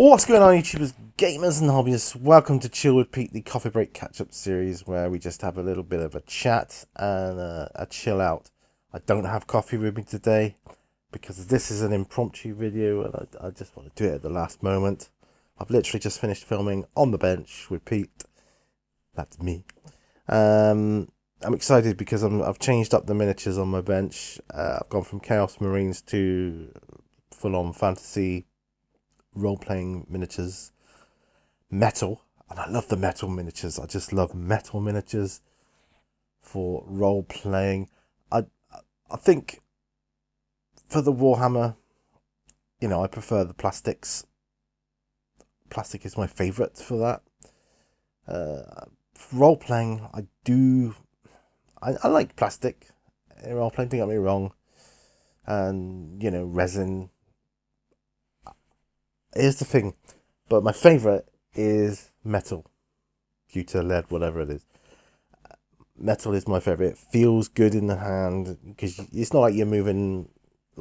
What's going on, YouTubers, gamers, and hobbyists? Welcome to Chill with Pete, the coffee break catch-up series where we just have a little bit of a chat and a chill out. I don't have coffee with me today because this is an impromptu video and I just want to do it at the last moment. I've literally just finished filming on the bench with Pete. That's me. I'm excited because I've changed up the miniatures on my bench. I've gone from Chaos Marines to full-on fantasy role-playing miniatures, metal, and I love the metal miniatures. I just love metal miniatures for role-playing. I think for the Warhammer, I prefer the plastics. Plastic is my favourite for that. Role-playing, I like plastic in role-playing, don't get me wrong, and resin. Here's the thing, but my favourite is metal, pewter, lead, whatever it is. Metal is my favourite. It feels good in the hand because it's not like you're moving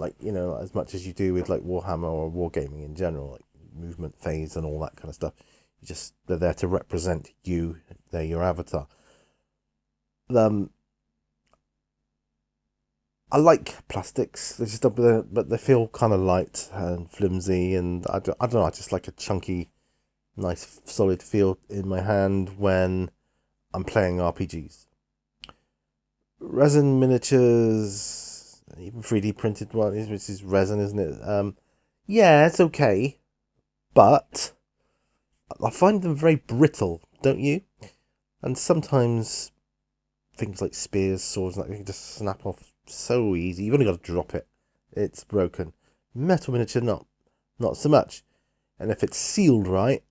as much as you do with like Warhammer or wargaming in general, like movement phase and all that kind of stuff. They're there to represent you. They're your avatar. I like plastics. But they feel kind of light and flimsy, and I don't know. I just like a chunky, nice, solid feel in my hand when I'm playing RPGs. Resin miniatures, even 3D printed ones, which is resin, isn't it? Yeah, it's okay, but I find them very brittle, don't you? And sometimes things like spears, swords, like they can just snap off so easy. You've only got to drop it. It's broken. Metal miniature, not so much. And if it's sealed right,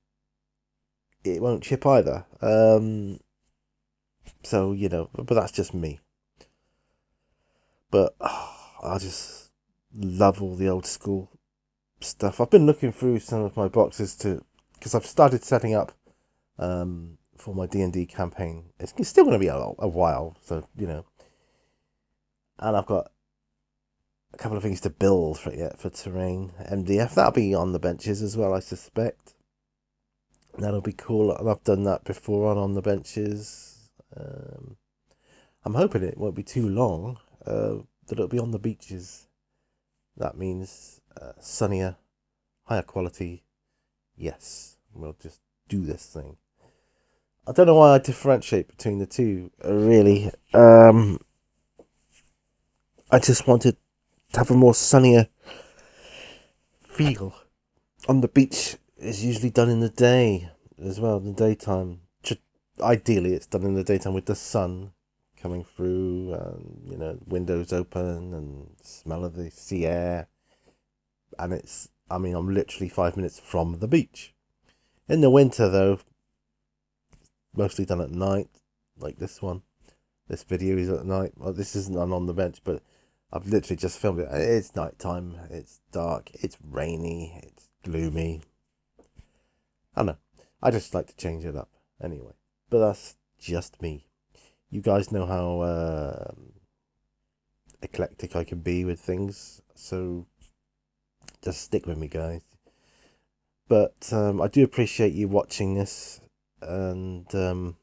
it won't chip either. So, but that's just me. But I just love all the old school stuff. I've been looking through some of my boxes because I've started setting up for my D&D campaign. It's still going to be a while, so, and I've got a couple of things to build for terrain. MDF, that'll be on the benches as well, I suspect. That'll be cool, and I've done that before on the benches. I'm hoping it won't be too long, that it'll be on the beaches. That means sunnier, higher quality. Yes, we'll just do this thing. I don't know why I differentiate between the two, really. I just wanted to have a more sunnier feel. On the beach is usually done in the day as well, in the daytime. Ideally, it's done in the daytime with the sun coming through, and windows open and smell of the sea air. And I'm literally 5 minutes from the beach. In the winter, though, mostly done at night, like this one. This video is at night. Well, this isn't on the bench, but I've literally just filmed it. It's nighttime. It's dark. It's rainy. It's gloomy. I don't know. I just like to change it up anyway. But that's just me. You guys know how eclectic I can be with things, so just stick with me, guys. But I do appreciate you watching this, and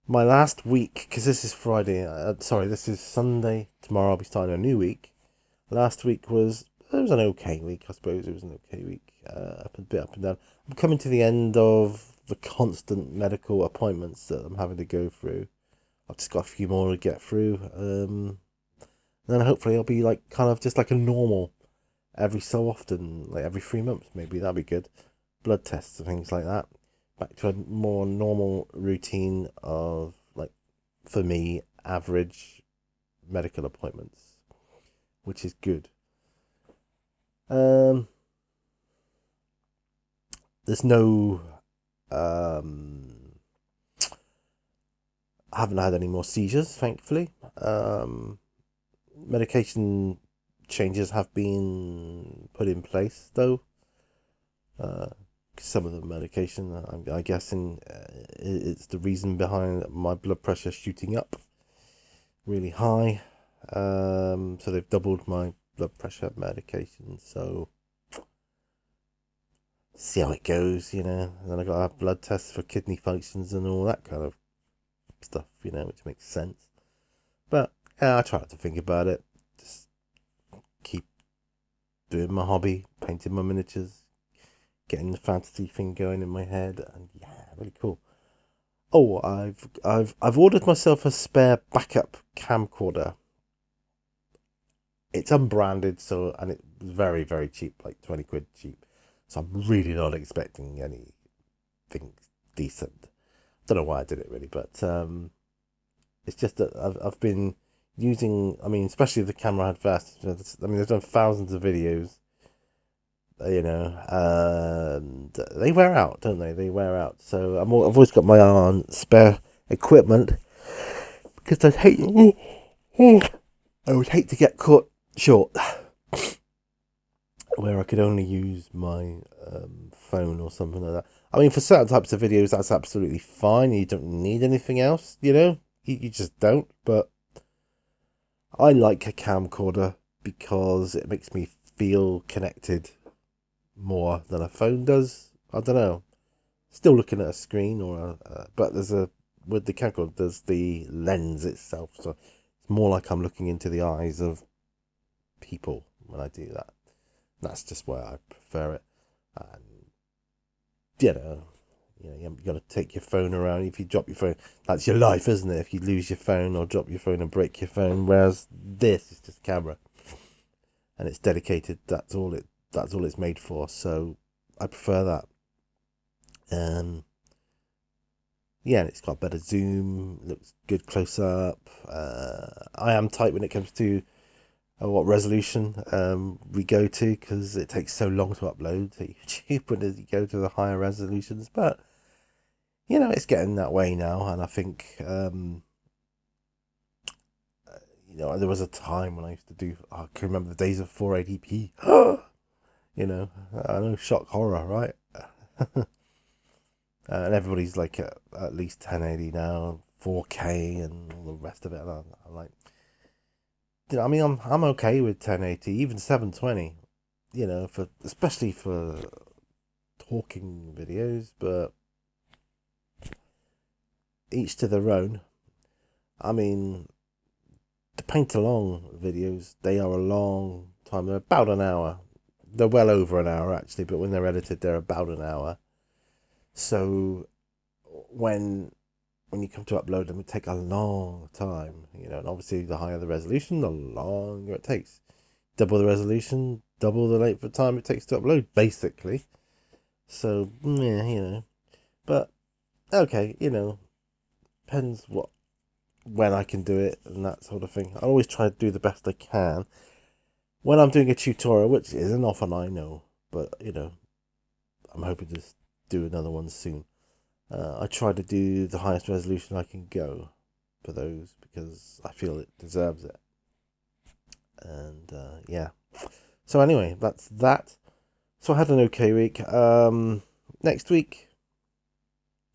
my last week, because this is Friday, this is Sunday, tomorrow I'll be starting a new week. Last week it was an okay week, I suppose. It was an okay week, a bit up and down. I'm coming to the end of the constant medical appointments that I'm having to go through. I've just got a few more to get through, and then hopefully I'll be kind of just like a normal every so often, like every 3 months maybe. That'd be good. Blood tests and things like that. Back to a more normal routine of, for me, average medical appointments, which is good. There's no I haven't had any more seizures, thankfully. Medication changes have been put in place, though. Some of the medication, I'm guessing, it's the reason behind my blood pressure shooting up really high. So they've doubled my blood pressure medication. So see how it goes, you know. And then I got to have blood tests for kidney functions and all that kind of stuff, you know, which makes sense. But yeah, I try not to think about it. Just keep doing my hobby, painting my miniatures, getting the fantasy thing going in my head, and yeah, really cool. Oh, I've ordered myself a spare backup camcorder. It's unbranded, so, and it's very, very cheap, like 20 quid cheap. So I'm really not expecting anything decent. Don't know why I did it really, but it's just that I've been using, I mean, especially the camera I had first. I mean, I've done thousands of videos, you know, and they wear out, don't they? They wear out. So I've always got my eye on spare equipment because I would hate to get caught short where I could only use my phone or something like that. I mean, for certain types of videos, that's absolutely fine. You don't need anything else, you know? You just don't. But I like a camcorder because it makes me feel connected more than a phone does. I don't know. Still looking at a screen but with the camcorder, there's the lens itself. So it's more like I'm looking into the eyes of people when I do that. That's just why I prefer it. And you got to take your phone around. If you drop your phone, that's your life, isn't it? If you lose your phone or drop your phone and break your phone, whereas this is just a camera, and it's dedicated. That's all it's made for. So I prefer that. Yeah, and it's got better zoom. Looks good close up. I am tight when it comes to what resolution we go to because it takes so long to upload to YouTube when you go to the higher resolutions. But you know, it's getting that way now, and I think you know, there was a time when I used to do. I can remember the days of 480p. You know, I know, shock horror, right? And everybody's like at least 1080 now, 4K, and all the rest of it. And I'm like, you know, I mean, I'm okay with 1080, even 720. You know, especially for talking videos, but each to their own. I mean, the paint along videos, they are a long time. They're about an hour. They're well over an hour actually, but when they're edited, they're about an hour. So when you come to upload them, it takes a long time, you know, and obviously the higher the resolution, the longer it takes. Double the resolution, double the length of time it takes to upload, basically. So, yeah, you know. But, okay, you know, depends when I can do it and that sort of thing. I always try to do the best I can. When I'm doing a tutorial, which isn't often, I know, but, you know, I'm hoping to do another one soon. I try to do the highest resolution I can go for those because I feel it deserves it. And yeah. So anyway, that's that. So I had an okay week. Next week,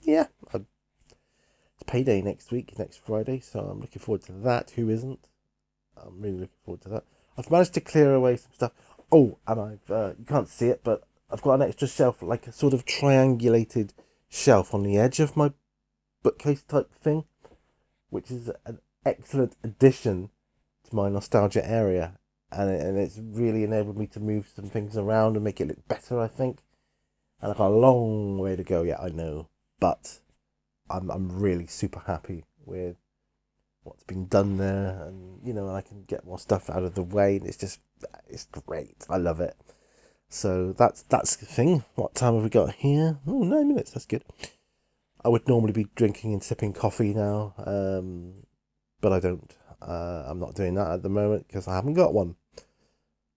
yeah, it's payday next week, next Friday. So I'm looking forward to that. Who isn't? I'm really looking forward to that. I've managed to clear away some stuff. Oh, and I've you can't see it, but I've got an extra shelf, like a sort of triangulated shelf on the edge of my bookcase type thing, which is an excellent addition to my nostalgia area, and it's really enabled me to move some things around and make it look better, I think. And I've got a long way to go yet, I know, but I'm really super happy with what's been done there, and you know, I can get more stuff out of the way, and it's great. I love it. So that's the thing. What time have we got here? Oh, 9 minutes. That's good. I would normally be drinking and sipping coffee now, but I don't. I'm not doing that at the moment because I haven't got one.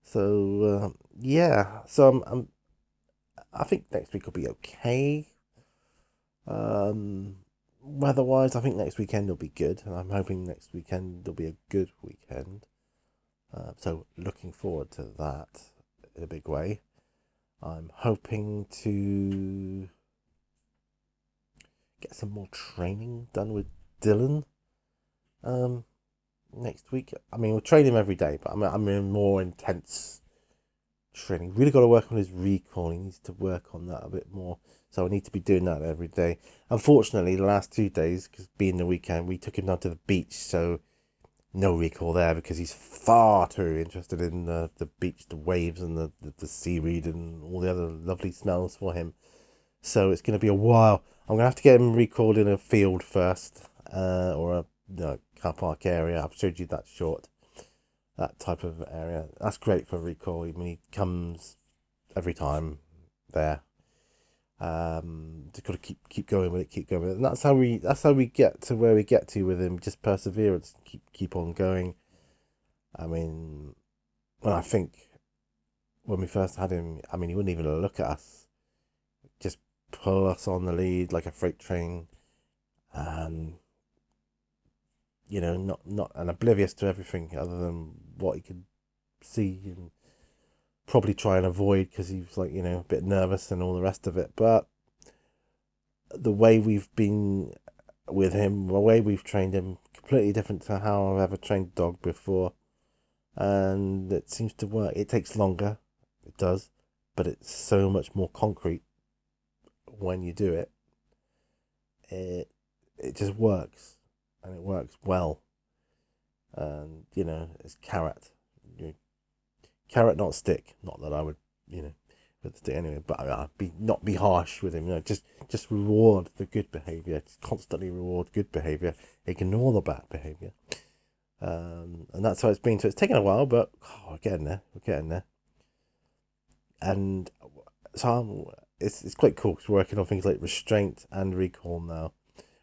So yeah. So I think next week will be okay. Weather-wise, I think next weekend will be good, and I'm hoping next weekend will be a good weekend. So looking forward to that in a big way. I'm hoping to get some more training done with Dylan next week. I mean, we'll train him every day, but I'm in more intense training. Really got to work on his recall. He needs to work on that a bit more. So I need to be doing that every day. Unfortunately, the last 2 days, because being the weekend, we took him down to the beach. So no recall there because he's far too interested in the beach, the waves, and the seaweed and all the other lovely smells for him. So it's going to be a while. I'm going to have to get him recalled in a field first, or a car park area. I've showed you that short. That type of area. That's great for recall. I mean, he comes every time there. Just got to keep going with it, and that's how we get to where we get to with him. Just perseverance, keep on going. I mean, I think when we first had him, I mean, he wouldn't even look at us. Just pull us on the lead like a freight train, and not and oblivious to everything other than what he could see and probably try and avoid because he was like, a bit nervous and all the rest of it. But the way we've been with him, the way we've trained him, completely different to how I've ever trained a dog before. And it seems to work. It takes longer, it does, but it's so much more concrete when you do it. It just works, and it works well. And it's carrot. Carrot, not stick. Not that I would, with the stick anyway. But I'd not be harsh with him. Just reward the good behaviour. Just constantly reward good behaviour. Ignore the bad behaviour. And that's how it's been. So it's taken a while, but we're getting there. And so it's quite cool because we're working on things like restraint and recall now.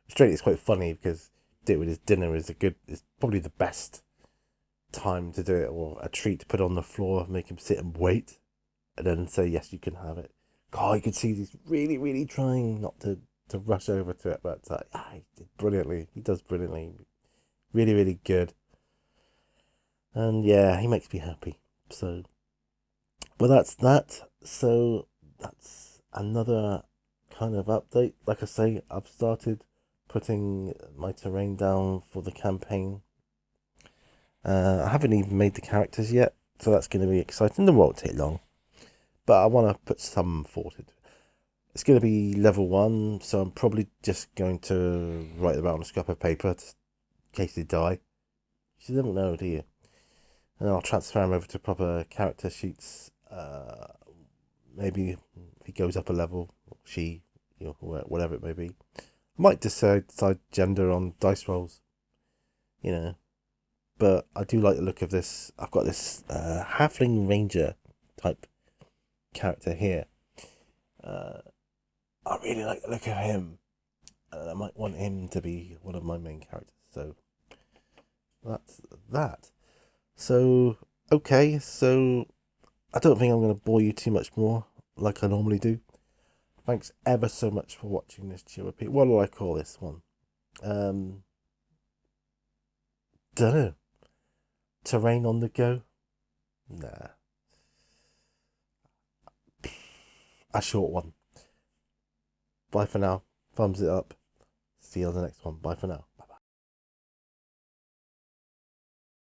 Restraint is quite funny because do it with his dinner is probably the best time to do it, or a treat to put on the floor, make him sit and wait, and then say yes, you can have it. God, you can see he's really, really trying not to rush over to it, but he did brilliantly. He does brilliantly, really, really good. And yeah, he makes me happy. So, well, that's that. So that's another kind of update. Like I say, I've started putting my terrain down for the campaign. I haven't even made the characters yet, so that's going to be exciting. It won't take long, but I want to put some thought into it. It's going to be level 1, so I'm probably just going to write them out on a scrap of paper in case they die. You never know, do you? And I'll transfer them over to proper character sheets. Maybe if he goes up a level, or she, whatever it may be. I might decide gender on dice rolls, But I do like the look of this. I've got this halfling ranger type character here. I really like the look of him. And I might want him to be one of my main characters. So that's that. So, okay. So I don't think I'm going to bore you too much more like I normally do. Thanks ever so much for watching this Chill Repeat. What do I call this one? Don't know. Terrain on the go? Nah. A short one. Bye for now. Thumbs it up. See you on the next one. Bye for now.